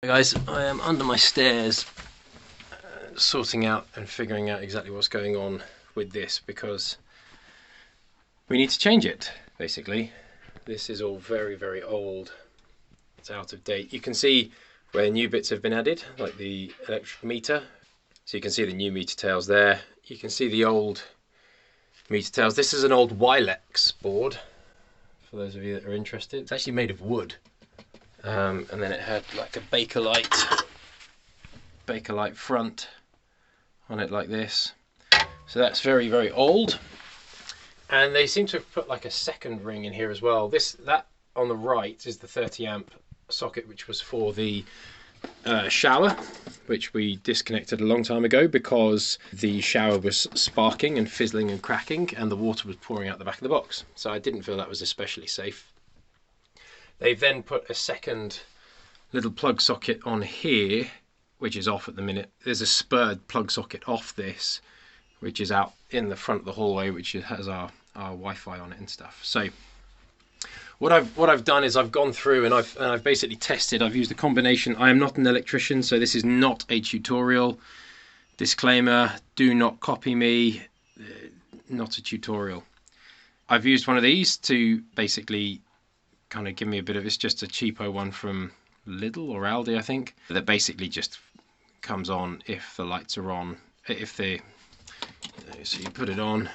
Hey guys, I am under my stairs sorting out and figuring out exactly what's going on with this because we need to change it, basically. This is all very, very old. It's out of date. You can see where new bits have been added, like the electric meter. So you can see the new meter tails there. You can see the old meter tails. This is an old Wilex board, for those of you that are interested. It's actually made of wood. And then it had like a Bakelite front on it like this. So that's very, very old. And they seem to have put like a second ring in here as well. That on the right is the 30 amp socket, which was for the shower, which we disconnected a long time ago because the shower was sparking and fizzling and cracking and the water was pouring out the back of the box. So I didn't feel that was especially safe. They've then put a second little plug socket on here, which is off at the minute. There's a spurred plug socket off this, which is out in the front of the hallway, which has our Wi-Fi on it and stuff. So what I've done is I've gone through and I've basically tested. I've used a combination. I am not an electrician, so this is not a tutorial. Disclaimer: do not copy me. Not a tutorial. I've used one of these to basically kind of give me a bit of, it's just a cheapo one from Lidl or Aldi, I think, that basically just comes on if the lights are on, so you put it on,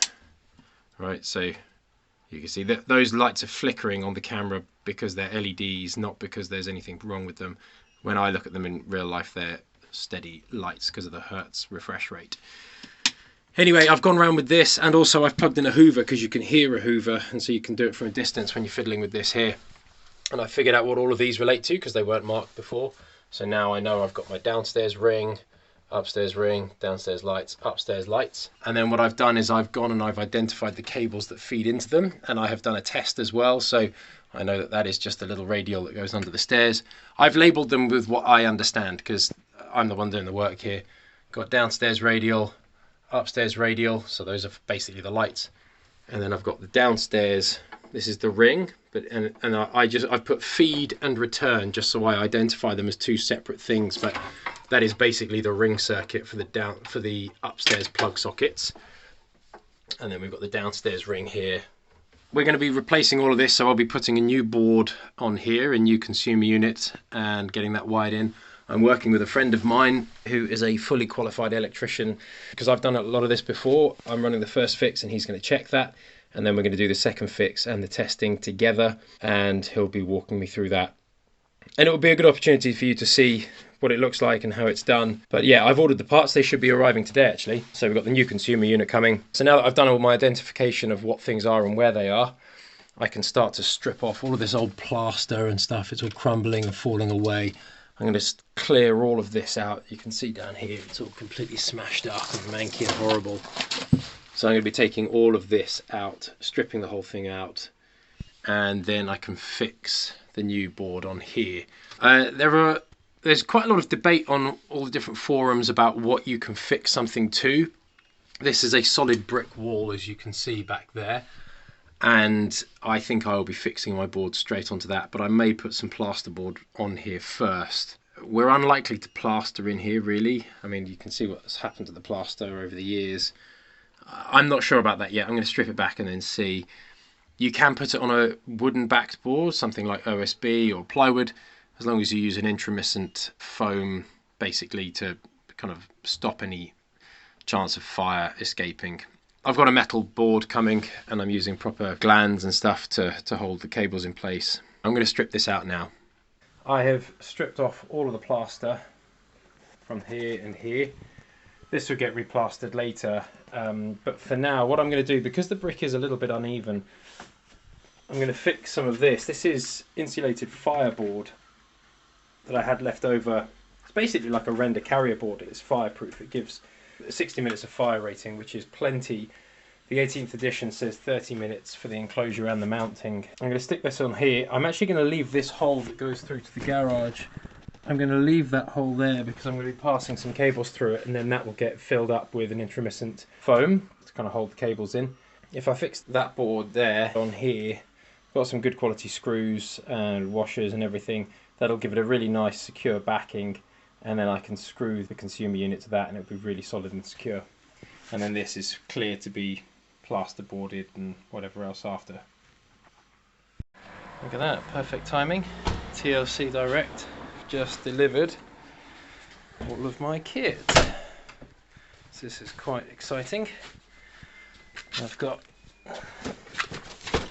right, so you can see that those lights are flickering on the camera because they're LEDs, not because there's anything wrong with them. When I look at them in real life, they're steady lights because of the Hertz refresh rate. Anyway, I've gone around with this, and also I've plugged in a Hoover because you can hear a Hoover, and so you can do it from a distance when you're fiddling with this here. And I figured out what all of these relate to because they weren't marked before. So now I know I've got my downstairs ring, downstairs lights, upstairs lights. And then what I've done is I've gone and I've identified the cables that feed into them, and I have done a test as well. So I know that that is just a little radial that goes under the stairs. I've labelled them with what I understand because I'm the one doing the work here. Got downstairs radial, upstairs radial, so those are basically the lights, and then I've got the downstairs, this is the ring, but I've put feed and return just so I identify them as two separate things, but that is basically the ring circuit for the upstairs plug sockets. And then we've got the downstairs ring here. We're going to be replacing all of this, so I'll be putting a new board on here, a new consumer unit, and getting that wired in. I'm working with a friend of mine who is a fully qualified electrician because I've done a lot of this before. I'm running the first fix and he's going to check that, and then we're going to do the second fix and the testing together, and he'll be walking me through that. And it will be a good opportunity for you to see what it looks like and how it's done. But yeah, I've ordered the parts. They should be arriving today actually. So we've got the new consumer unit coming. So now that I've done all my identification of what things are and where they are, I can start to strip off all of this old plaster and stuff. It's all crumbling and falling away. I'm going to clear all of this out. You can see down here it's all completely smashed up and manky and horrible. So I'm going to be taking all of this out, stripping the whole thing out, and then I can fix the new board on here. There's quite a lot of debate on all the different forums about what you can fix something to. This is a solid brick wall, as you can see back there, and I think I will be fixing my board straight onto that, but I may put some plasterboard on here first. We're unlikely to plaster in here really. I mean, you can see what's happened to the plaster over the years. I'm not sure about that yet. I'm going to strip it back and then see. You can put it on a wooden backed board, something like OSB or plywood, as long as you use an intramiscent foam basically to kind of stop any chance of fire escaping. I've got a metal board coming and I'm using proper glands and stuff to hold the cables in place. I'm going to strip this out now. I have stripped off all of the plaster from here and here. This will get replastered later, but for now what I'm going to do, because the brick is a little bit uneven, I'm going to fix some of this. This is insulated fireboard that I had left over. It's basically like a render carrier board. It's fireproof. It gives 60 minutes of fire rating, which is plenty. The 18th edition says 30 minutes for the enclosure and the mounting. I'm going to stick this on here. I'm actually going to leave this hole that goes through to the garage. I'm going to leave that hole there because I'm going to be passing some cables through it, and then that will get filled up with an intramiscent foam to kind of hold the cables in. If I fix that board there on here, got some good quality screws and washers and everything. That'll give it a really nice secure backing, and then I can screw the consumer unit to that and it'll be really solid and secure. And then this is clear to be plasterboarded and whatever else after. Look at that, perfect timing. TLC Direct just delivered all of my kit. So this is quite exciting.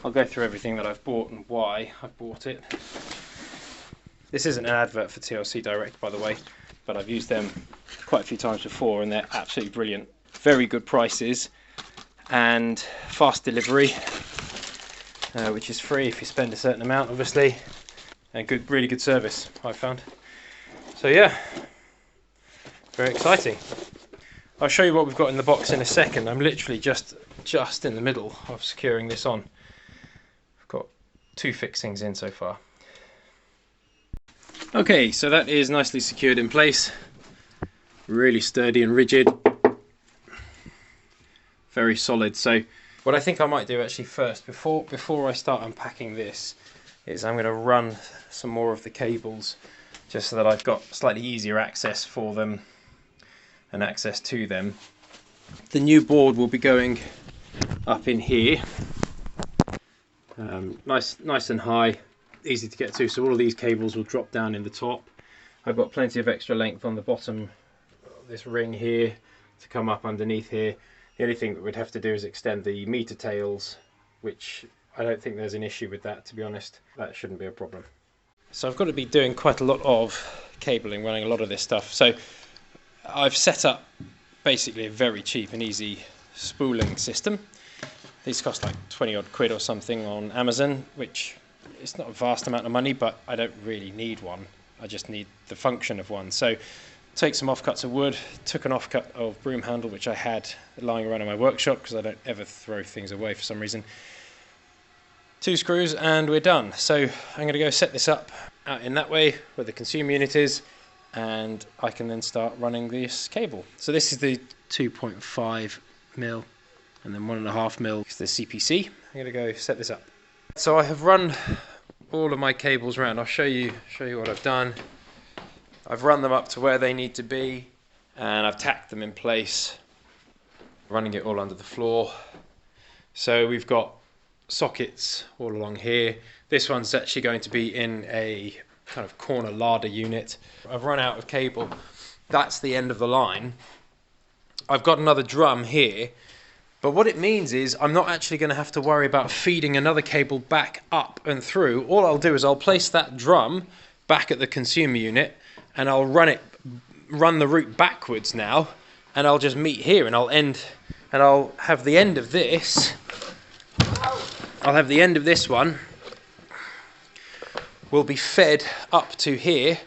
I'll go through everything that I've bought and why I've bought it. This isn't an advert for TLC Direct, by the way, but I've used them quite a few times before and they're absolutely brilliant. Very good prices and fast delivery, which is free if you spend a certain amount, obviously, and really good service, I've found. So yeah, very exciting. I'll show you what we've got in the box in a second. I'm literally just in the middle of securing this on. I've got 2 fixings in so far. Okay, so that is nicely secured in place. Really sturdy and rigid. Very solid. So what I think I might do actually first, before I start unpacking this, is I'm going to run some more of the cables just so that I've got slightly easier access for them and access to them. The new board will be going up in here. Nice and high, easy to get to, so all of these cables will drop down in the top. I've got plenty of extra length on the bottom of this ring here to come up underneath here. The only thing that we'd have to do is extend the meter tails, which I don't think there's an issue with that, to be honest. That shouldn't be a problem. So I've got to be doing quite a lot of cabling, running a lot of this stuff. So I've set up basically a very cheap and easy spooling system. These cost like 20 odd quid or something on Amazon, which is not a vast amount of money, but I don't really need one. I just need the function of one. So take some offcuts of wood, took an offcut of broom handle which I had lying around in my workshop because I don't ever throw things away for some reason. 2 screws and we're done. So I'm going to go set this up out in that way where the consumer unit is, and I can then start running this cable. So this is the 2.5 mil and then 1.5 mil is the CPC. I'm going to go set this up. So I have run all of my cables around. I'll show you what I've done. I've run them up to where they need to be and I've tacked them in place, running it all under the floor. So we've got sockets all along here. This one's actually going to be in a kind of corner larder unit. I've run out of cable. That's the end of the line. I've got another drum here, but what it means is I'm not actually going to have to worry about feeding another cable back up and through. All I'll do is I'll place that drum back at the consumer unit and I'll run the route backwards now, and I'll just meet here and I'll have the end of this. I'll have the end of this one will be fed up to here,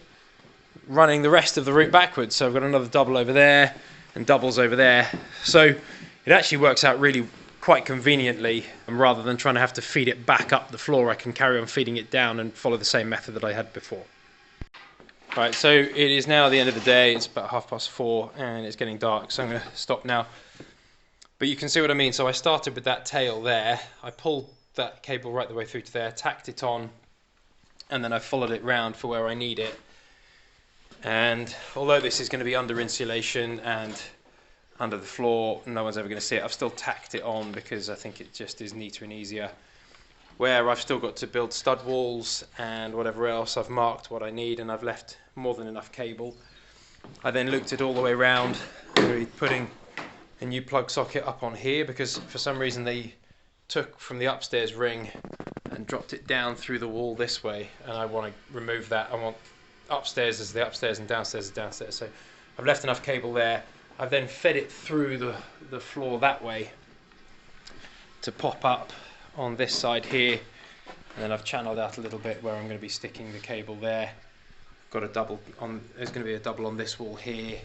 running the rest of the route backwards. So I've got another double over there and doubles over there. So it actually works out really quite conveniently, and rather than trying to have to feed it back up the floor, I can carry on feeding it down and follow the same method that I had before. Right, so it is now the end of the day. It's about 4:30 and it's getting dark, so I'm going to stop now. But you can see what I mean. So I started with that tail there. I pulled that cable right the way through to there, tacked it on, and then I followed it round for where I need it. And although this is going to be under insulation and under the floor, no one's ever going to see it, I've still tacked it on because I think it just is neater and easier. Where I've still got to build stud walls and whatever else, I've marked what I need and I've left more than enough cable. I then looped it all the way around, really putting a new plug socket up on here because for some reason they took from the upstairs ring and dropped it down through the wall this way, and I want to remove that. I want upstairs as the upstairs and downstairs as downstairs. So I've left enough cable there. I've then fed it through the floor that way to pop up on this side here, and then I've channeled out a little bit where I'm going to be sticking the cable there. Got a double on, there's going to be a double on this wall here,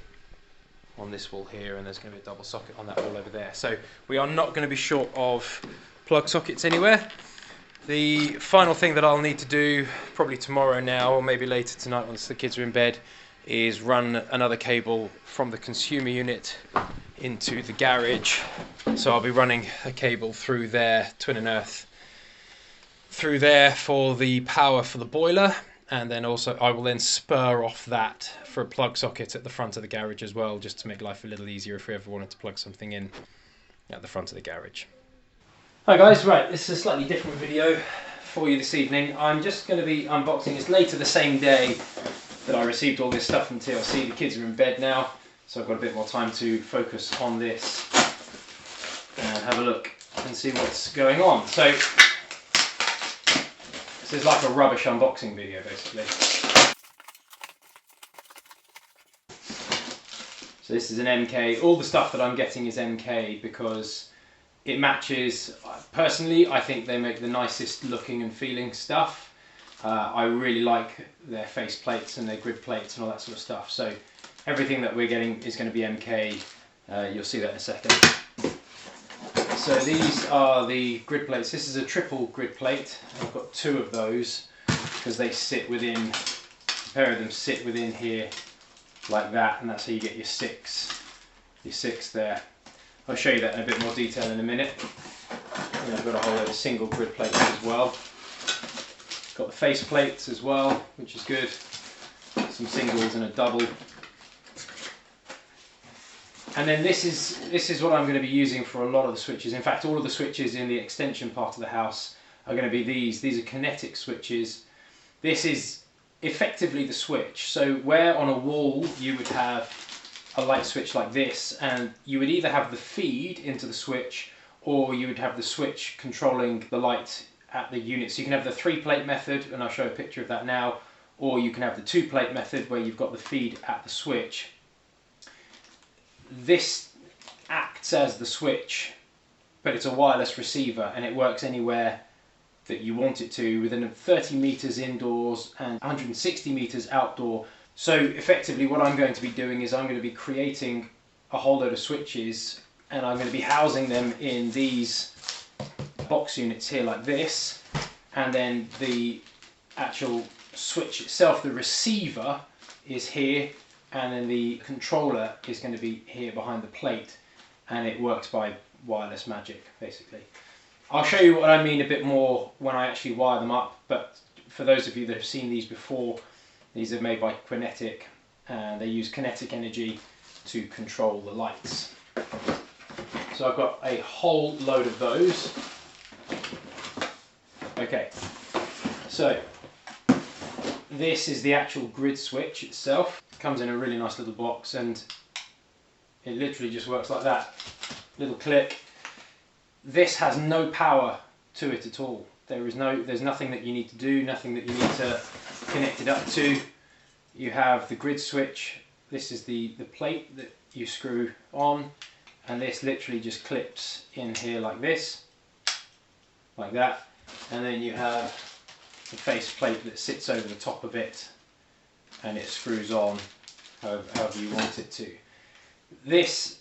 on this wall here, and there's going to be a double socket on that wall over there. So we are not going to be short of plug sockets anywhere. The final thing that I'll need to do, probably tomorrow now, or maybe later tonight once the kids are in bed, is run another cable from the consumer unit into the garage. So I'll be running a cable through there, twin and earth, through there for the power for the boiler, and then also I will then spur off that for a plug socket at the front of the garage as well, just to make life a little easier if we ever wanted to plug something in at the front of the garage. Hi guys, right, this is a slightly different video for you this evening. I'm just going to be unboxing. It's later the same day that I received all this stuff from TLC. The kids are in bed now, so I've got a bit more time to focus on this and have a look and see what's going on. So this is like a rubbish unboxing video basically. So this is an MK. All the stuff that I'm getting is MK because it matches. Personally, I think they make the nicest looking and feeling stuff. I really like their face plates and their grid plates and all that sort of stuff. So everything that we're getting is going to be MK. You'll see that in a second. So these are the grid plates. This is a triple grid plate. I've got two of those because they sit within, a pair of them sit within here like that, and that's how you get your six there. I'll show you that in a bit more detail in a minute. And I've got a whole load of single grid plates as well. Got the face plates as well, which is good. Some singles and a double. And then this is what I'm going to be using for a lot of the switches. In fact, all of the switches in the extension part of the house are going to be these. These are kinetic switches. This is effectively the switch. So where on a wall you would have a light switch like this, and you would either have the feed into the switch or you would have the switch controlling the light at the unit. So you can have the 3-plate method, and I'll show a picture of that now, or you can have the 2-plate method where you've got the feed at the switch. This acts as the switch, but it's a wireless receiver and it works anywhere that you want it to, within 30 meters indoors and 160 meters outdoor. So effectively what I'm going to be doing is I'm going to be creating a whole load of switches, and I'm going to be housing them in these box units here like this, and then the actual switch itself, the receiver, is here, and then the controller is going to be here behind the plate, and it works by wireless magic basically. I'll show you what I mean a bit more when I actually wire them up, but for those of you that have seen these before, these are made by Kinetic, and they use kinetic energy to control the lights. So I've got a whole load of those. Okay, so this is the actual grid switch itself. It comes in a really nice little box, and it literally just works like that. Little click. This has no power to it at all. There's nothing that you need to do, nothing that you need to connect it up to. You have the grid switch. This is the plate that you screw on, and this literally just clips in here like this, like that, and then you have the face plate that sits over the top of it, and it screws on however you want it to. This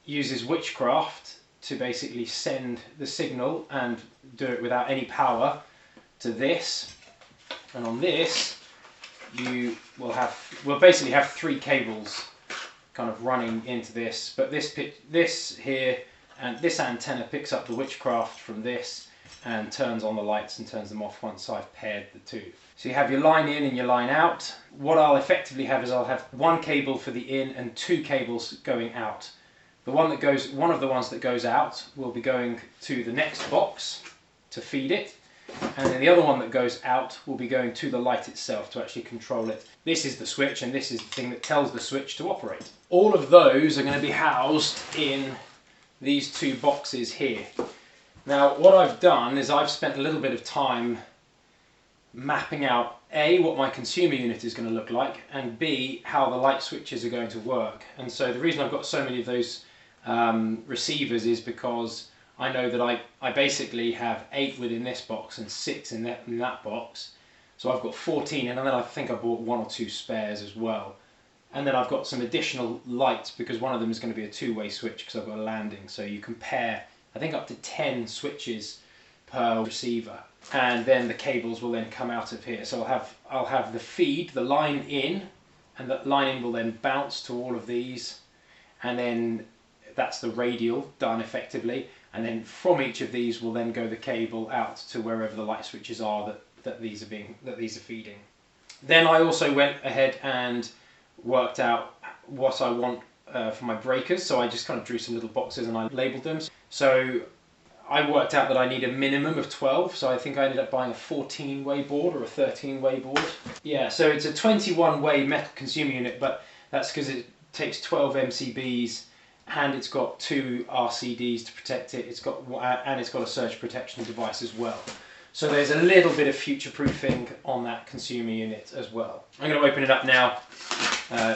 uses witchcraft to basically send the signal and do it without any power to this, and on this you will basically have 3 cables kind of running into this, but this here and this antenna picks up the witchcraft from this and turns on the lights and turns them off once I've paired the two. So you have your line in and your line out. What I'll effectively have is I'll have 1 cable for the in and 2 cables going out. One of the ones that goes out will be going to the next box to feed it, and then the other one that goes out will be going to the light itself to actually control it. This is the switch, and this is the thing that tells the switch to operate. All of those are going to be housed in these 2 boxes here. Now what I've done is I've spent a little bit of time mapping out A, what my consumer unit is going to look like, and B, how the light switches are going to work. And so the reason I've got so many of those receivers is because I know that I basically have 8 within this box and 6 in that box. So I've got 14, and then I think I bought 1 or 2 spares as well. And then I've got some additional lights because one of them is going to be a 2-way switch because I've got a landing. So you can pair, I think, up to 10 switches per receiver. And then the cables will then come out of here. So I'll have the feed, the line in, and that line in will then bounce to all of these, and then that's the radial done effectively, and then from each of these will then go the cable out to wherever the light switches are that these are feeding. Then I also went ahead and worked out what I want for my breakers. So I just kind of drew some little boxes and I labelled them. So I worked out that I need a minimum of 12, so I think I ended up buying a 14-way board or a 13-way board. Yeah, so it's a 21-way metal consumer unit, but that's because it takes 12 MCBs and it's got 2 RCDs to protect it. It's got a surge protection device as well. So there's a little bit of future-proofing on that consumer unit as well. I'm going to open it up now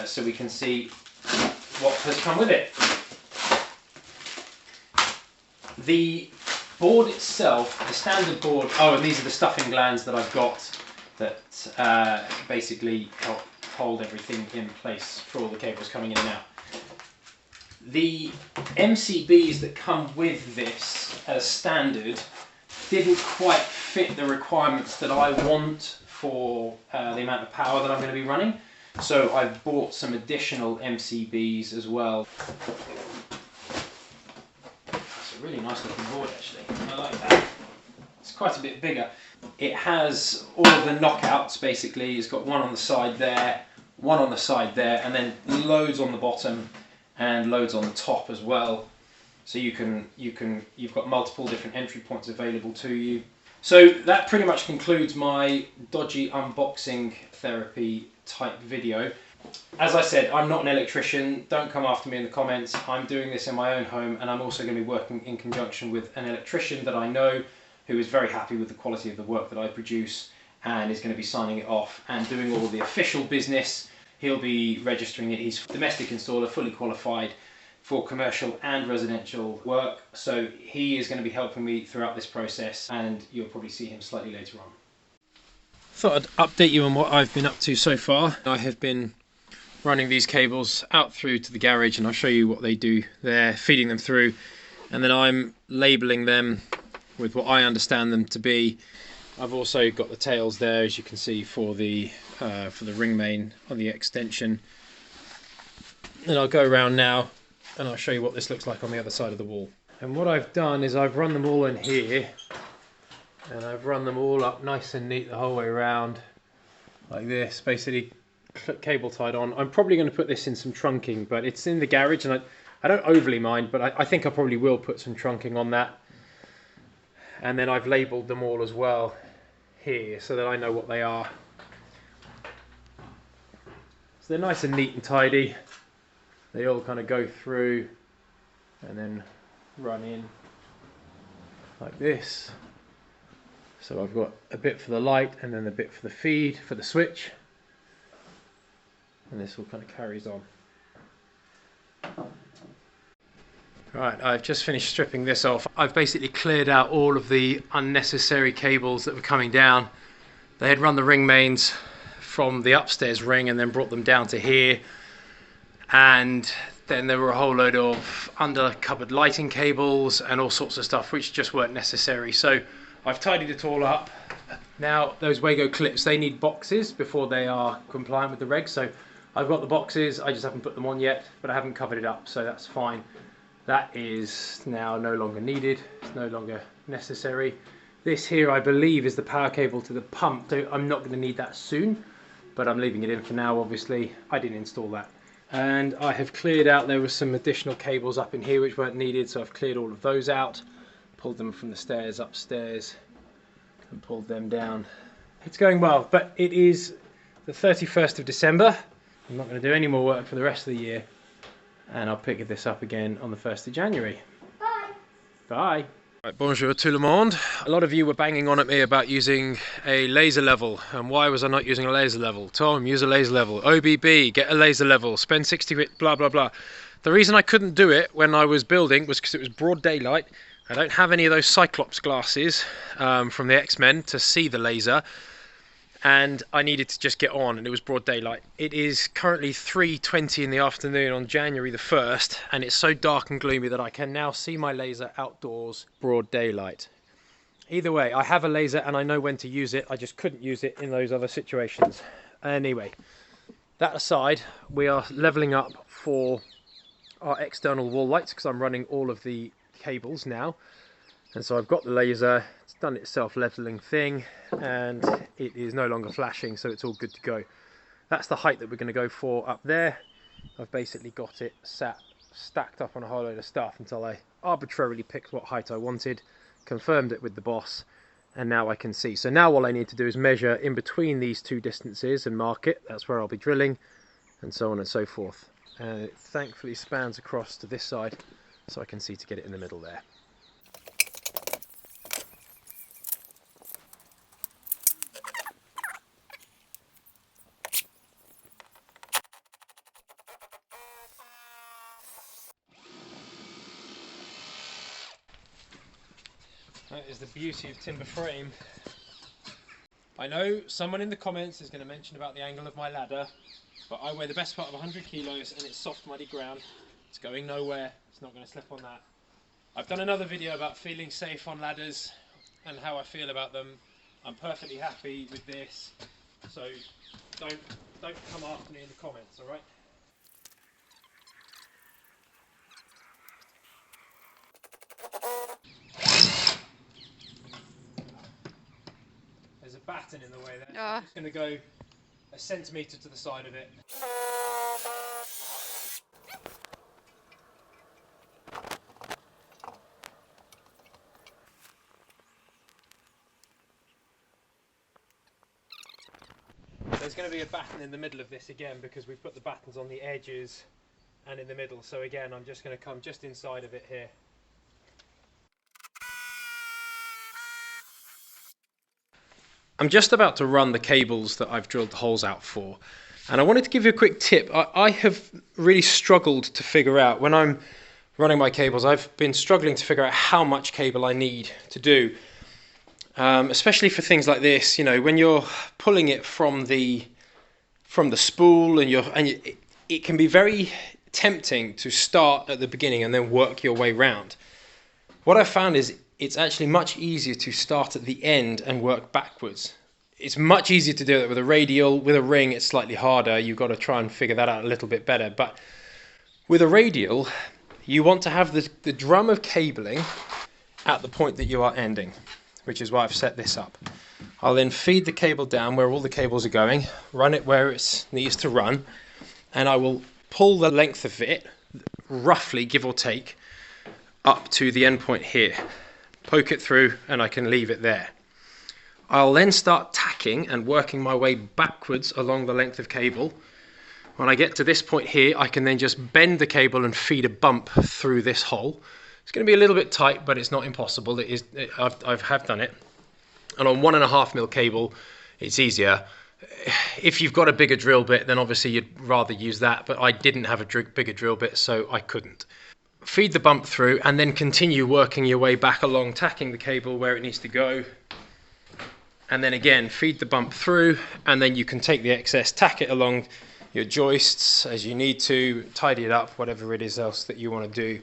so we can see what has come with it. The board itself, the standard board, oh, and these are the stuffing glands that I've got that basically help hold everything in place for all the cables coming in and out. The MCBs that come with this as standard didn't quite fit the requirements that I want for the amount of power that I'm going to be running. So I've bought some additional MCBs as well. It's a really nice looking board actually, I like that. It's quite a bit bigger. It has all of the knockouts basically. It's got one on the side there, one on the side there, and then loads on the bottom and loads on the top as well. So you've got multiple different entry points available to you. So that pretty much concludes my dodgy unboxing therapy type video. As I said, I'm not an electrician. Don't come after me in the comments. I'm doing this in my own home, and I'm also going to be working in conjunction with an electrician that I know who is very happy with the quality of the work that I produce and is going to be signing it off and doing all the official business. He'll be registering it. He's a domestic installer, fully qualified for commercial and residential work, so he is going to be helping me throughout this process, and you'll probably see him slightly later on. Thought I'd update you on what I've been up to so far. I have been running these cables out through to the garage, and I'll show you what they do there, feeding them through, and then I'm labelling them with what I understand them to be. I've also got the tails there, as you can see, for the ring main on the extension. And I'll go around now and I'll show you what this looks like on the other side of the wall. And what I've done is I've run them all in here, and I've run them all up nice and neat the whole way around like this, basically cable tied on. I'm probably going to put this in some trunking, but it's in the garage and I don't overly mind, but I think I probably will put some trunking on that. And then I've labelled them all as well here so that I know what they are. So they're nice and neat and tidy. They all kind of go through and then run in like this. So I've got a bit for the light and then a bit for the feed, for the switch. And this all kind of carries on. Right, I've just finished stripping this off. I've basically cleared out all of the unnecessary cables that were coming down. They had run the ring mains from the upstairs ring and then brought them down to here. And then there were a whole load of under cupboard lighting cables and all sorts of stuff which just weren't necessary. So I've tidied it all up. Now those Wago clips, they need boxes before they are compliant with the regs. So I've got the boxes, I just haven't put them on yet, but I haven't covered it up, so that's fine. That is now no longer needed, it's no longer necessary. This here I believe is the power cable to the pump, so I'm not going to need that soon, but I'm leaving it in for now obviously. I didn't install that. And I have cleared out, there were some additional cables up in here which weren't needed, so I've cleared all of those out, pulled them from the stairs upstairs and pulled them down. It's going well, but it is the 31st of December. I'm not going to do any more work for the rest of the year, and I'll pick this up again on the 1st of January. Bye. Bye. Right, bonjour tout le monde. A lot of you were banging on at me about using a laser level, and why was I not using a laser level? Tom, use a laser level. OBB, get a laser level. Spend 60 quid, blah blah blah. The reason I couldn't do it when I was building was because it was broad daylight. I don't have any of those Cyclops glasses from the X-Men to see the laser, and I needed to just get on, and it was broad daylight. It is currently 3:20 in the afternoon on January the 1st, and it's so dark and gloomy that I can now see my laser outdoors, broad daylight. Either way, I have a laser and I know when to use it. I just couldn't use it in those other situations. Anyway, that aside, we are leveling up for our external wall lights because I'm running all of the cables now. And so I've got the laser, it's done its self-leveling thing, and it is no longer flashing, so it's all good to go. That's the height that we're going to go for up there. I've basically got it stacked up on a whole load of stuff until I arbitrarily picked what height I wanted, confirmed it with the boss, and now I can see. So now all I need to do is measure in between these two distances and mark it. That's where I'll be drilling, and so on and so forth. And it thankfully spans across to this side, so I can see to get it in the middle there. That is the beauty of timber frame. I know someone in the comments is going to mention about the angle of my ladder, but I weigh the best part of 100 kilos and it's soft muddy ground. It's going nowhere, it's not going to slip on that. I've done another video about feeling safe on ladders and how I feel about them. I'm perfectly happy with this, so don't come after me in the comments, alright? There's a batten in the way there. So I'm just going to go a centimetre to the side of it. There's going to be a batten in the middle of this again because we've put the battens on the edges and in the middle. So again, I'm just going to come just inside of it here. I'm just about to run the cables that I've drilled the holes out for, and I wanted to give you a quick tip. I have really struggled to figure out, when I'm running my cables, I've been struggling to figure out how much cable I need to do, especially for things like this. You know, when you're pulling it from the spool and it can be very tempting to start at the beginning and then work your way round. What I've found is it's actually much easier to start at the end and work backwards. It's much easier to do it with a radial. With a ring, it's slightly harder. You've got to try and figure that out a little bit better. But with a radial, you want to have the drum of cabling at the point that you are ending, which is why I've set this up. I'll then feed the cable down where all the cables are going, run it where it needs to run, and I will pull the length of it, roughly, give or take, up to the end point here. Poke it through and I can leave it there. I'll then start tacking and working my way backwards along the length of cable. When I get to this point here, I can then just bend the cable and feed a bump through this hole. It's going to be a little bit tight, but it's not impossible. I've done it. And on 1.5mm cable, it's easier. If you've got a bigger drill bit, then obviously you'd rather use that, but I didn't have a bigger drill bit, so I couldn't. Feed the bump through and then continue working your way back along, tacking the cable where it needs to go. And then again, feed the bump through, and then you can take the excess, tack it along your joists as you need to, tidy it up, whatever it is else that you want to do.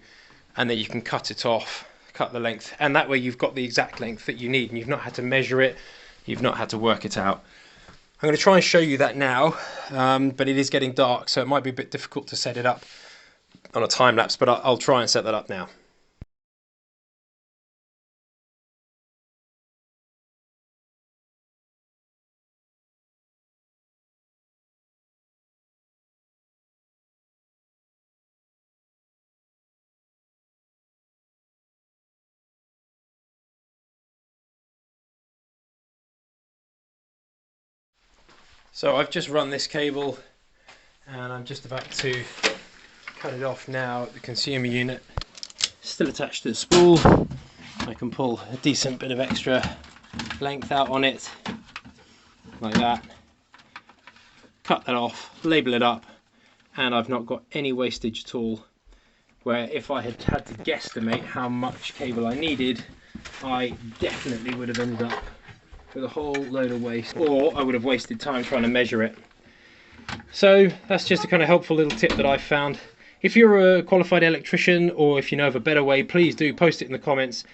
And then you can cut it off, cut the length. And that way you've got the exact length that you need, and you've not had to measure it, you've not had to work it out. I'm going to try and show you that now, but it is getting dark, so it might be a bit difficult to set it up on a time lapse, but I'll try and set that up now. So I've just run this cable and I'm just about to cut it off now at the consumer unit. Still attached to the spool. I can pull a decent bit of extra length out on it, like that. Cut that off, label it up, and I've not got any wastage at all. Where if I had had to guesstimate how much cable I needed, I definitely would have ended up with a whole load of waste, or I would have wasted time trying to measure it. So that's just a kind of helpful little tip that I've found. If you're a qualified electrician, or if you know of a better way, please do post it in the comments.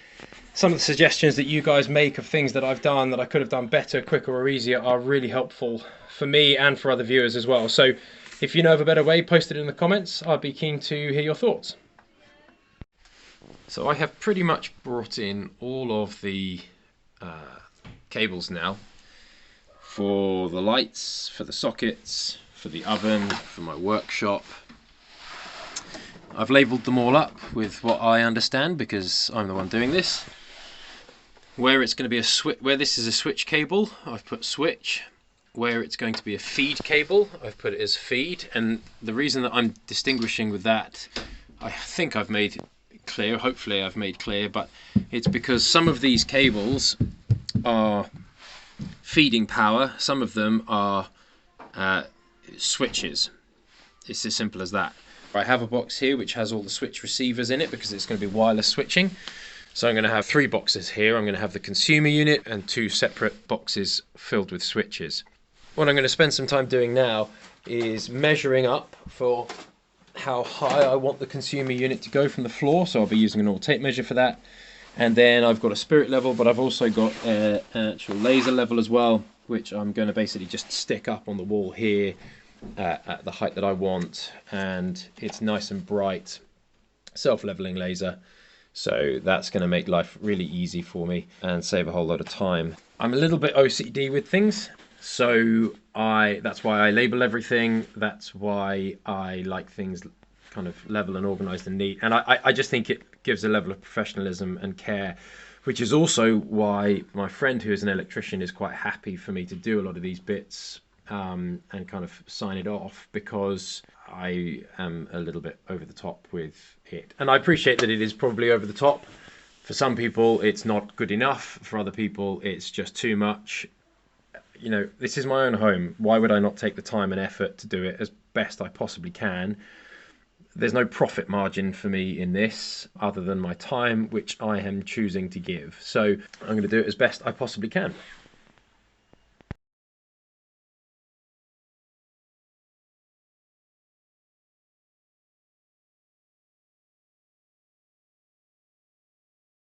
Some of the suggestions that you guys make of things that I've done that I could have done better, quicker or easier are really helpful for me and for other viewers as well. So if you know of a better way, post it in the comments. I'd be keen to hear your thoughts. So I have pretty much brought in all of the cables now for the lights, for the sockets, for the oven, for my workshop. I've labelled them all up with what I understand because I'm the one doing this. Where it's going to be a switch, where this is a switch cable, I've put switch. Where it's going to be a feed cable, I've put it as feed. And the reason that I'm distinguishing with that, I think I've made clear, hopefully I've made clear, but it's because some of these cables are feeding power, some of them are switches. It's as simple as that. I have a box here which has all the switch receivers in it because it's going to be wireless switching. So I'm going to have 3 boxes here. I'm going to have the consumer unit and 2 separate boxes filled with switches. What I'm going to spend some time doing now is measuring up for how high I want the consumer unit to go from the floor. So I'll be using an auto tape measure for that. And then I've got a spirit level, but I've also got an actual laser level as well, which I'm going to basically just stick up on the wall here at the height that I want. And it's nice and bright, self-leveling laser. So that's going to make life really easy for me and save a whole lot of time. I'm a little bit OCD with things, so that's why I label everything. That's why I like things kind of level and organized and neat. And I just think it gives a level of professionalism and care, which is also why my friend who is an electrician is quite happy for me to do a lot of these bits and kind of sign it off, because I am a little bit over the top with it. And I appreciate that it is probably over the top. For some people it's not good enough, for other people it's just too much. You know, this is my own home. Why would I not take the time and effort to do it as best I possibly can? There's no profit margin for me in this other than my time, which I am choosing to give. So I'm going to do it as best I possibly can.